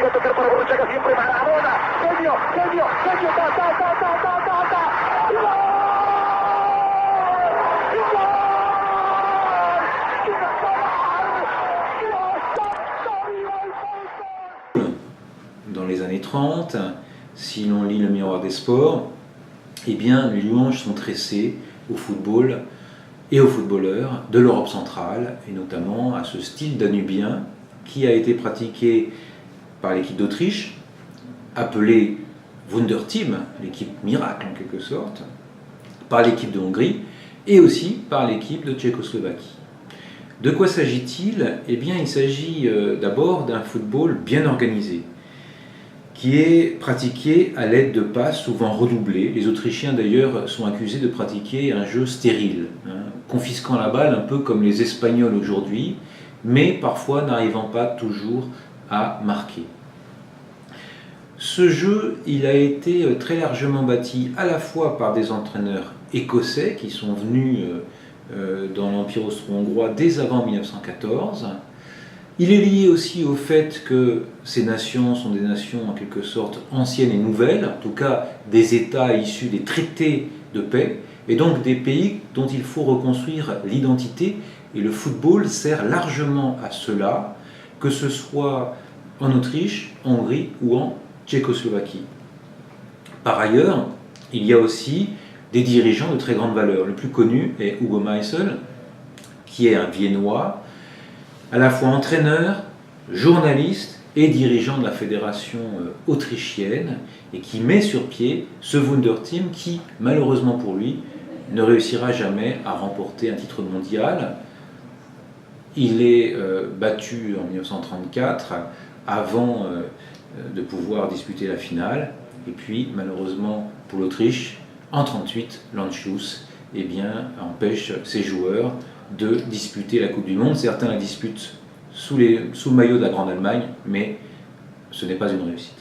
a tocar para Borruchaga, siempre Maradona. Genio, genio, genio, ta, ta, ta, ta, ta, ta, ta. ¡Gol! ¡Gol! Dans les années 30, si l'on lit le Miroir des sports, eh bien, les louanges sont tressées au football et aux footballeurs de l'Europe centrale, et notamment à ce style danubien qui a été pratiqué par l'équipe d'Autriche, appelée Wunderteam, l'équipe miracle en quelque sorte, par l'équipe de Hongrie et aussi par l'équipe de Tchécoslovaquie. De quoi s'agit-il ? Eh bien, il s'agit d'abord d'un football bien organisé, qui est pratiqué à l'aide de passes souvent redoublées. Les Autrichiens d'ailleurs sont accusés de pratiquer un jeu stérile, confisquant la balle un peu comme les Espagnols aujourd'hui, mais parfois n'arrivant pas toujours à marquer. Ce jeu, il a été très largement bâti à la fois par des entraîneurs écossais qui sont venus dans l'Empire austro-hongrois dès avant 1914. Il est lié aussi au fait que ces nations sont des nations en quelque sorte anciennes et nouvelles, en tout cas des États issus des traités de paix, et donc des pays dont il faut reconstruire l'identité, et le football sert largement à cela, que ce soit en Autriche, en Hongrie ou en Tchécoslovaquie. Par ailleurs, il y a aussi des dirigeants de très grande valeur. Le plus connu est Hugo Meisel, qui est un Viennois, à la fois entraîneur, journaliste et dirigeant de la fédération autrichienne, et qui met sur pied ce Wunderteam qui, malheureusement pour lui, ne réussira jamais à remporter un titre mondial. Il est battu en 1934 avant de pouvoir disputer la finale, et puis malheureusement pour l'Autriche, en 1938, l'Anschluss empêche ses joueurs de disputer la Coupe du Monde. Certains la disputent sous le maillot de la Grande Allemagne, mais ce n'est pas une réussite.